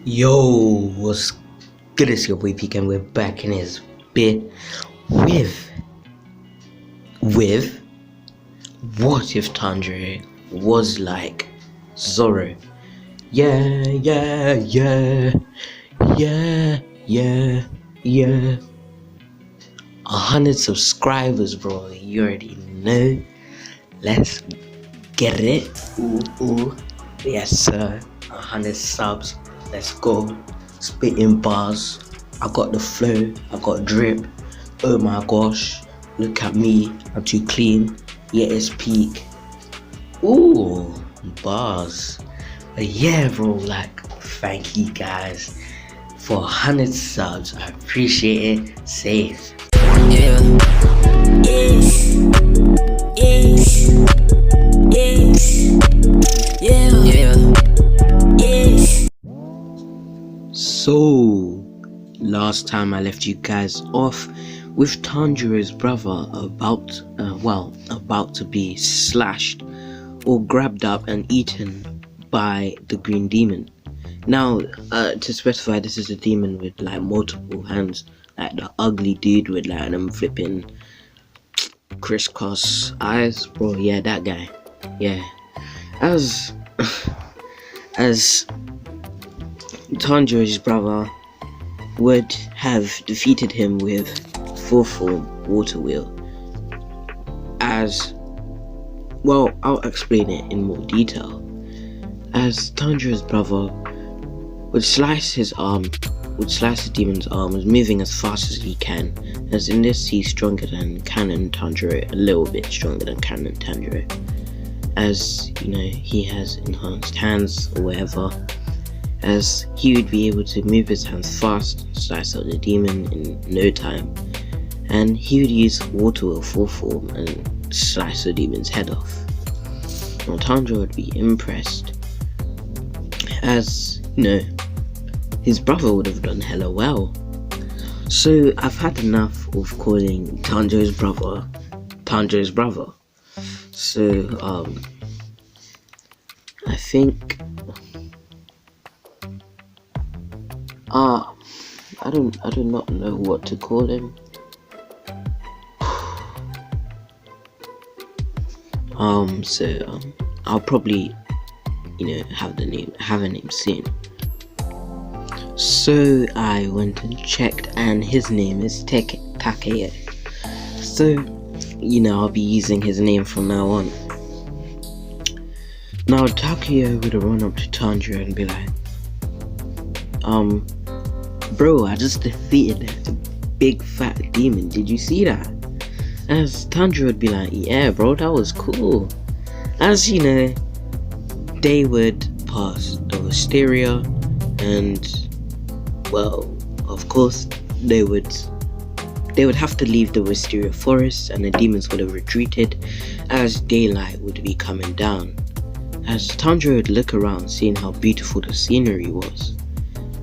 Yo, what's good? It's your boy Peak, and we're back in his bit with with what if Tanjiro was like Zoro? Yeah, yeah, yeah, yeah, yeah, yeah. 100 subscribers, bro. You already know. Let's get it. Ooh, ooh. Yes, sir. 100 subs. Let's go. Spitting bars. I got the flow. I got drip. Oh my gosh. Look at me. I'm too clean. Yeah, it's peak. Ooh, bars. But yeah, bro. Like, thank you guys for 100 subs. I appreciate it. Safe. Yeah. So, last time I left you guys off with Tanjiro's brother about to be slashed or grabbed up and eaten by the green demon. Now, to specify, this is a demon with like multiple hands, like the ugly dude with like them flipping crisscross eyes, bro. Yeah, that guy. Yeah, as as Tanjiro's brother would have defeated him with full form water wheel. As well, I'll explain it in more detail. As Tanjiro's brother would slice the demon's arm, was moving as fast as he can, as in this he's stronger than Canon Tanjiro, a little bit stronger than Canon Tanjiro, as you know he has enhanced hands or whatever, as he would be able to move his hands fast, slice out the demon in no time, and he would use water wheel full form and slice the demon's head off. Now Tanjiro would be impressed, as you know his brother would have done hella well. So I've had enough of calling Tanjiro's brother. So I think I do not know what to call him. I'll probably have a name soon. So I went and checked, and his name is Takeo. So I'll be using his name from now on. Now Takeo would have run up to Tanjiro and be like, bro, I just defeated a big fat demon, did you see that? As Tanjiro would be like, yeah bro, that was cool. As they would pass the wisteria, and well, of course they would have to leave the wisteria forest, and the demons would have retreated as daylight would be coming down. As Tanjiro would look around, seeing how beautiful the scenery was,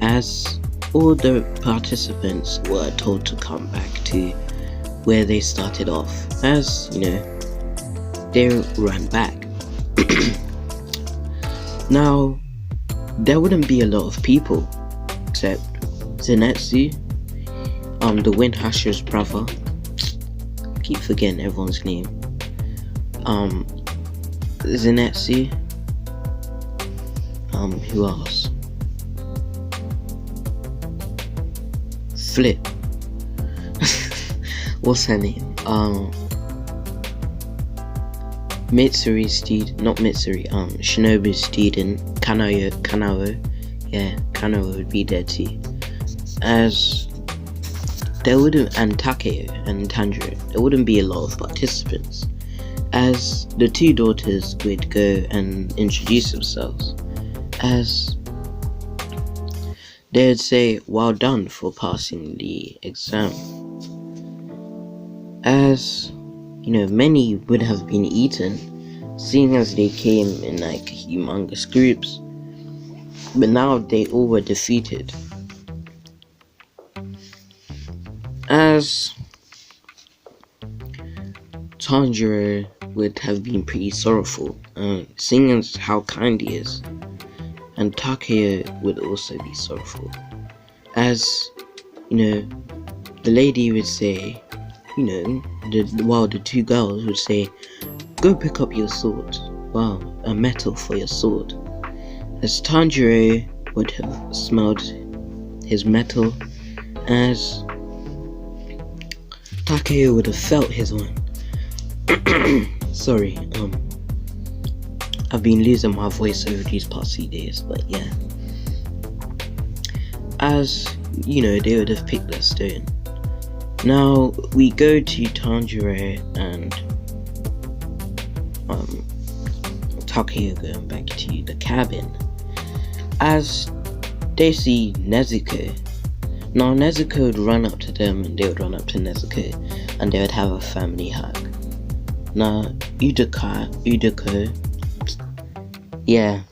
as all the participants were told to come back to where they started off, as they ran back. Now there wouldn't be a lot of people except Zenitsu, the Wind Hasher's brother. Keep forgetting everyone's name. Zenitsu. Who else? Flip. What's her name? Mitsuri's student, not Mitsuri, Shinobu's student, Kanao. Yeah, Kanao would be there too. As there wouldn't, and Takeo and Tanjiro, there wouldn't be a lot of participants, as the two daughters would go and introduce themselves, as they would say, well done for passing the exam. As many would have been eaten, seeing as they came in like humongous groups, but now they all were defeated. As Tanjiro would have been pretty sorrowful, seeing as how kind he is, and Takeo would also be sorrowful. As, the lady would say, the two girls would say, go pick up your sword. Wow, a metal for your sword. As Tanjiro would have smelled his metal, as Takeo would have felt his one. Sorry, I've been losing my voice over these past few days, but yeah. As, they would have picked their stone. Now, we go to Tanjiro and Takeo going back to the cabin. As they see Nezuko. Now, Nezuko would run up to them and they would run up to Nezuko and they would have a family hug. Now, Udako, yeah,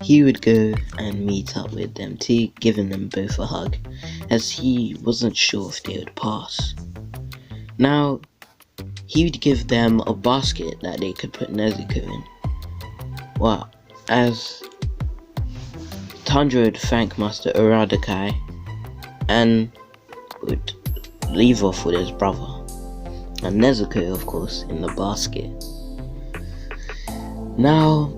he would go and meet up with them too, giving them both a hug, as he wasn't sure if they would pass. Now, he would give them a basket that they could put Nezuko in. Well, as Tanjiro would thank Master Uradakai and would leave off with his brother. And Nezuko, of course, in the basket. Now,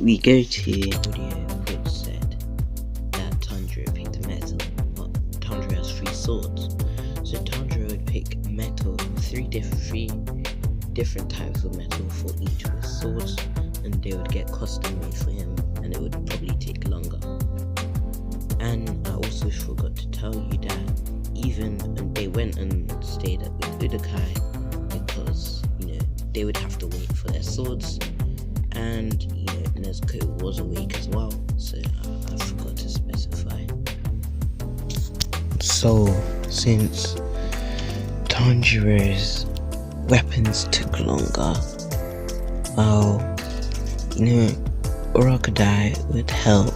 we go to audio which said that Tanjiro picked a metal, but Tanjiro has 3 swords. So Tanjiro would pick metal, 3 different types of metal for each of his swords, and they would get custom made for him, and it would probably take longer. And I also forgot to tell you that and they went and stayed with Udakai because they would have to wait for their swords, and Nezuko was awake as well, so I forgot to specify. So since Tanjiro's weapons took longer, well, Urokodai would help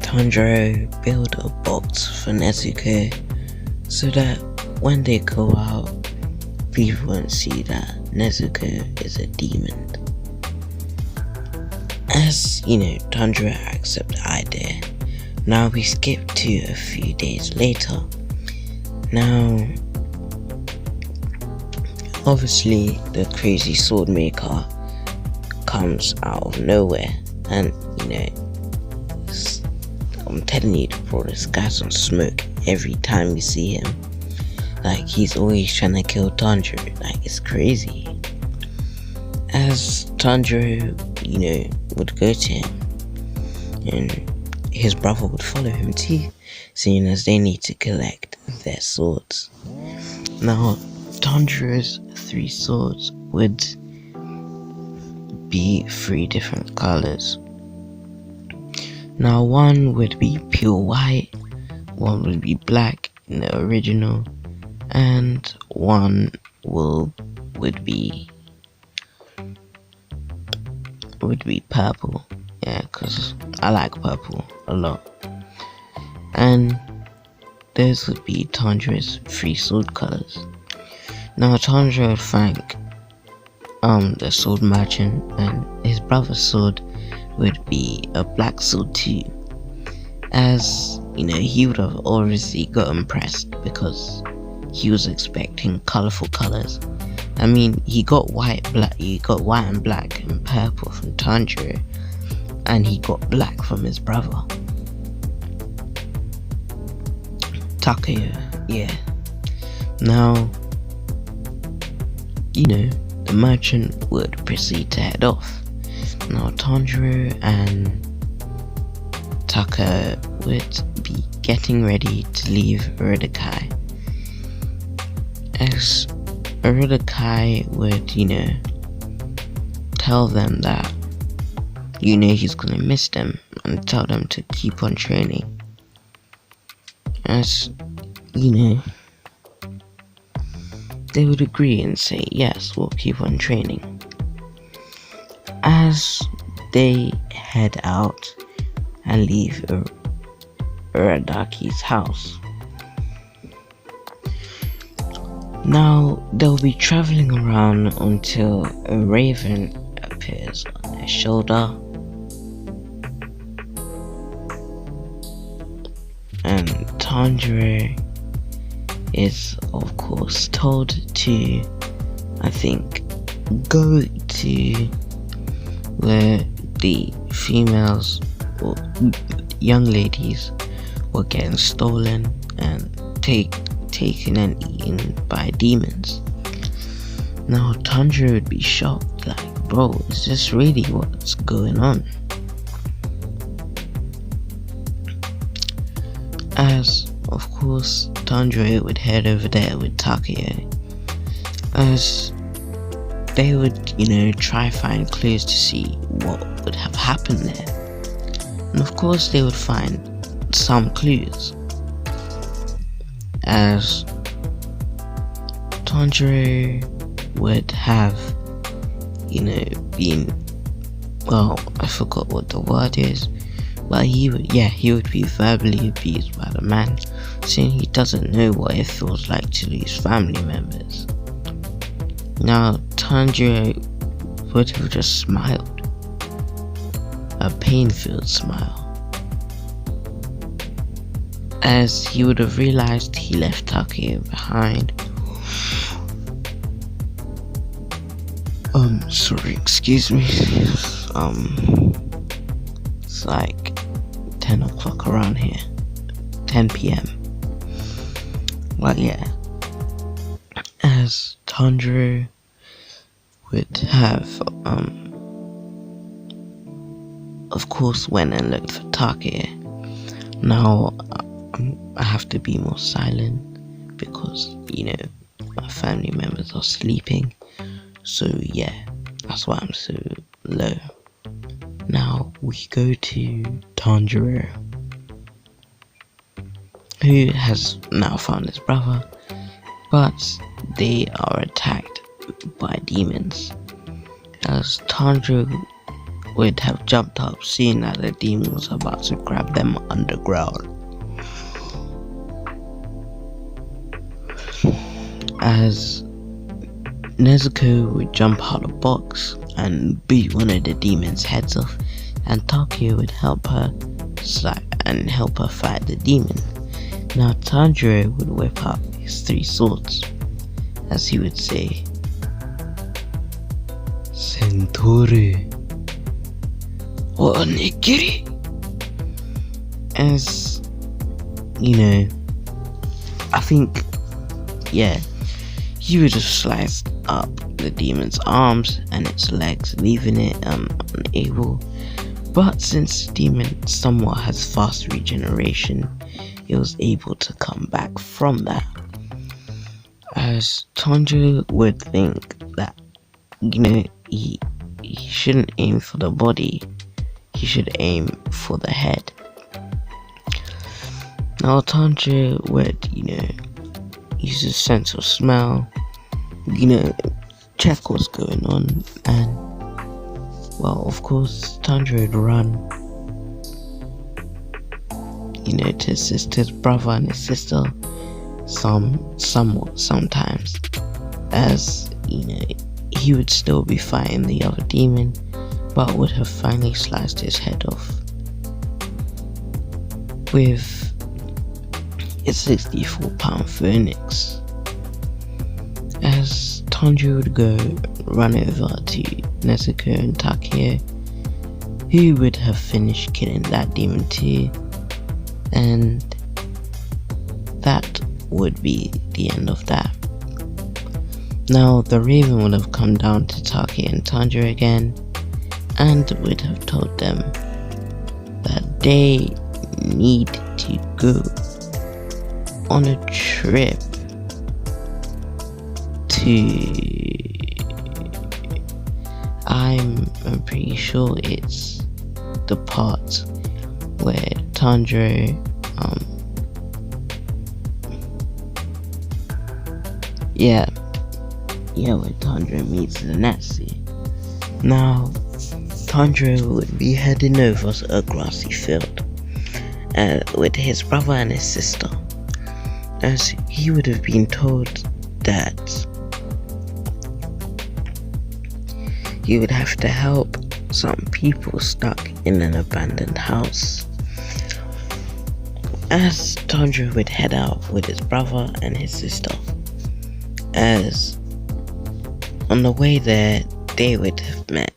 Tanjiro build a box for Nezuko so that when they go out, people won't see that Nezuko is a demon. As Tanjiro accepts the idea. Now we skip to a few days later. Now, obviously, the crazy sword maker comes out of nowhere, and I'm telling you, bro, this guy's on smoke every time we see him. Like, he's always trying to kill Tanjiro. Like, it's crazy. As Tanjiro, would go to him, and his brother would follow him too, seeing as they need to collect their swords. Now, Tanjiro's 3 swords would be 3 different colors. Now, one would be pure white, one would be black in the original, and one would be purple. Yeah, because I like purple a lot. And those would be Tanjiro's 3 sword colors. Now, Tanjiro would thank the sword merchant, and his brother's sword would be a black sword too, as he would have obviously got impressed because he was expecting colorful colors. I mean, he got white and black and purple from Tanjiro, and he got black from his brother Takeo. Yeah. Now, the merchant would proceed to head off. Now, Tanjiro and Taka would be getting ready to leave Urokodai, as Urokodai would, tell them that, he's gonna miss them and tell them to keep on training. As, they would agree and say, yes, we'll keep on training. As they head out and leave Uradaki's house. Now, they'll be traveling around until a raven appears on their shoulder, and Tanjiro is of course told to, I think, go to where the females or young ladies were getting stolen and taken and eaten by demons. Now Tanjiro would be shocked, like, bro, is this really what's going on? As of course Tanjiro would head over there with Takeo, as they would, try find clues to see what would have happened there. And of course they would find some clues, as Tanjiro would have, been, well, I forgot what the word is, but he would be verbally abused by the man, saying he doesn't know what it feels like to lose family members. Now Tanjiro would have just smiled, a pain-filled smile, as he would have realized he left Takeo behind. Sorry, excuse me. It's like 10 o'clock around here, 10 p.m. Well, yeah, as Tanjiro would have, of course, went and looked for Takeo. Now, I have to be more silent because, my family members are sleeping. So yeah, that's why I'm so low. Now we go to Tanjiro, who has now found his brother, but they are attacked by demons. As Tanjiro would have jumped up, seeing that the demon was about to grab them underground. As Nezuko would jump out of the box and beat one of the demon's heads off, and Takeo would help her fight the demon. Now Tanjiro would whip out his 3 swords, as he would say, Centauri Onigiri. As I think, he would have sliced up the demon's arms and its legs, leaving it unable. But since the demon somewhat has fast regeneration, it was able to come back from that. As Tanjiro would think that, he shouldn't aim for the body, he should aim for the head. Now Tanjiro would, use his sense of smell, check what's going on, and, well, of course, Tanjiro would run, to assist his brother and his sister, sometimes, as, he would still be fighting the other demon, but would have finally sliced his head off with a 64-pound phoenix. As Tanjiro would go run over to Nezuko and Takeo, who would have finished killing that demon too, and that would be the end of that. Now the raven would have come down to Takeo and Tanjiro again, and would have told them that they need to go on a trip to, I'm pretty sure it's the part where Tanjiro where Tanjiro meets the Nazi. Now Tanjiro would be heading over to a grassy field with his brother and his sister, as he would have been told that he would have to help some people stuck in an abandoned house. As Tanjiro would head out with his brother and his sister, as on the way there they would have met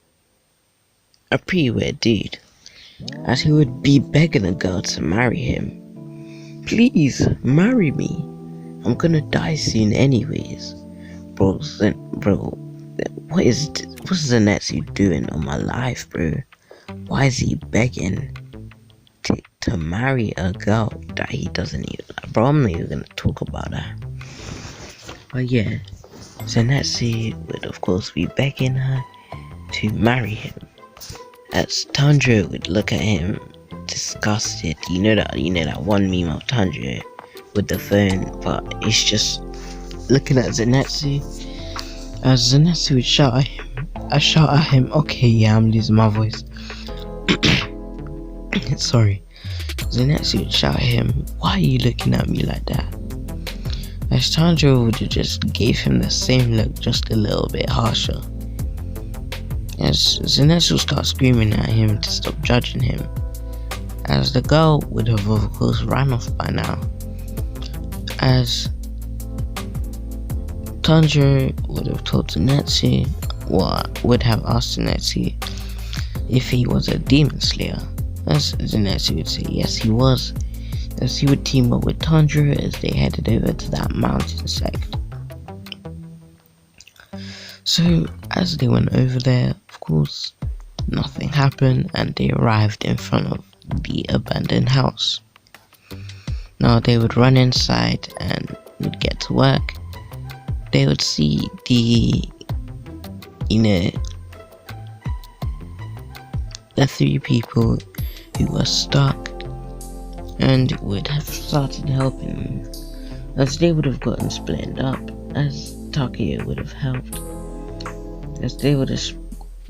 a pretty weird dude, as he would be begging a girl to marry him. Please marry me, I'm gonna die soon anyways. Bro, what's Zenitsu doing on my life, bro? Why is he begging to marry a girl that he doesn't even like? Bro, I'm not even gonna talk about that. But yeah, Zenitsu would of course be begging her to marry him, as Tanjiro would look at him disgusted. You know that one meme of Tanjiro with the phone, but it's just looking at Zenitsu, as Zenitsu would shout at him, okay, yeah, I'm losing my voice. Sorry. Zenitsu would shout at him, why are you looking at me like that? As Tanjiro would have just gave him the same look, just a little bit harsher. As Zenitsu would start screaming at him to stop judging him, as the girl would have of course ran off by now, as Tanjiro would have told Zenitsu, would have asked Zenitsu if he was a demon slayer, as Zenitsu would say yes he was, as he would team up with Tanjiro as they headed over to that mountain sect. So as they went over there, of course nothing happened, and they arrived in front of the abandoned house. Now they would run inside and would get to work. They would see the 3 people who were stuck, and would have started helping them, as they would have gotten split up, as Takeo would have helped, as they would have,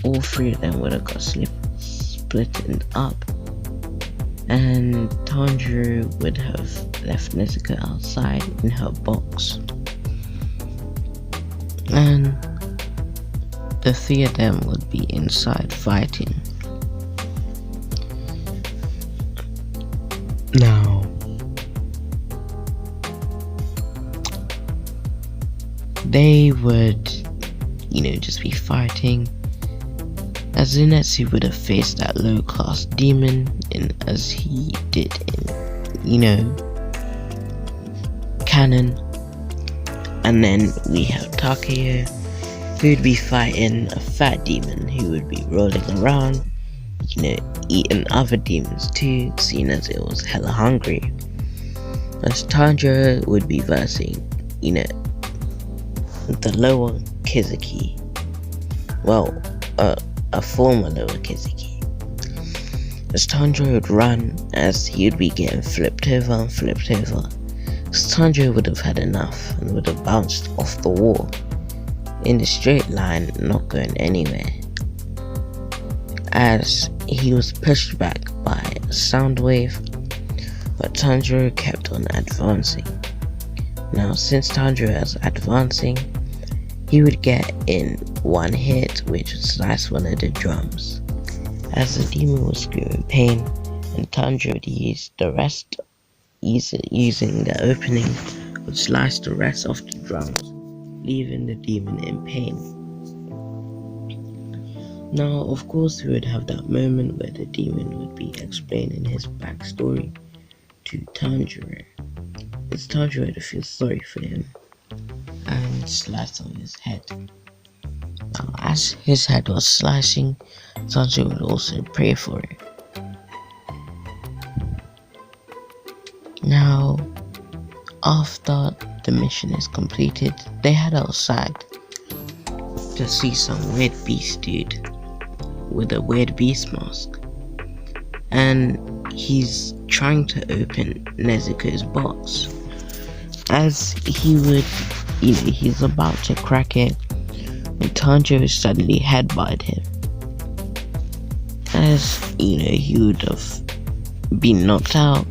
all 3 of them would have got split up, and Tanjiro would have left Nezuko outside in her box, and the 3 of them would be inside fighting. Now, they would, just be fighting, as Zenitsu would have faced that low-class demon, as he did in, canon. And then we have Takeo, who would be fighting a fat demon who would be rolling around, eating other demons too, seeing as it was hella hungry. As Tanjiro would be versing, the lower Kizuki. Well, a former lower Kizuki. As Tanjiro would run, as he would be getting flipped over and flipped over, as Tanjiro would have had enough and would have bounced off the wall in a straight line, not going anywhere, as he was pushed back by a sound wave, but Tanjiro kept on advancing. Now, since Tanjiro was advancing, he would get in one hit, which would slice one of the drums, as the demon was screaming pain, and Tanjiro would use the rest, using the opening, would slice the rest of the drums, leaving the demon in pain. Now, of course, we would have that moment where the demon would be explaining his backstory to Tanjiro, as Tanjiro would feel sorry for him and slice on his head. Now, as his head was slicing, Tanjiro would also pray for it. Now, after the mission is completed, they head outside to see some weird beast dude with a weird beast mask, and he's trying to open Nezuko's box, as he would, he's about to crack it when Tanjiro suddenly headbutted him, as he would have been knocked out,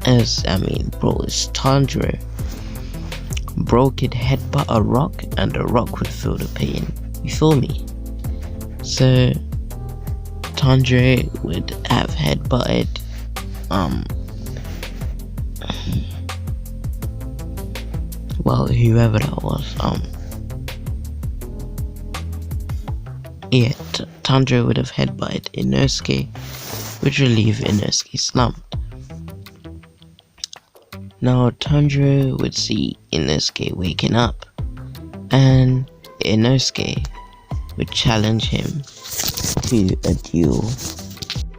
as it's Tanjiro. Bro could headbutt a rock and the rock would feel the pain, you feel me? So Tanjiro would have headbutted well, whoever that was, Tanjiro would have headbutted Inosuke, which would leave Inosuke slumped. Now Tanjiro would see Inosuke waking up, and Inosuke would challenge him to a duel.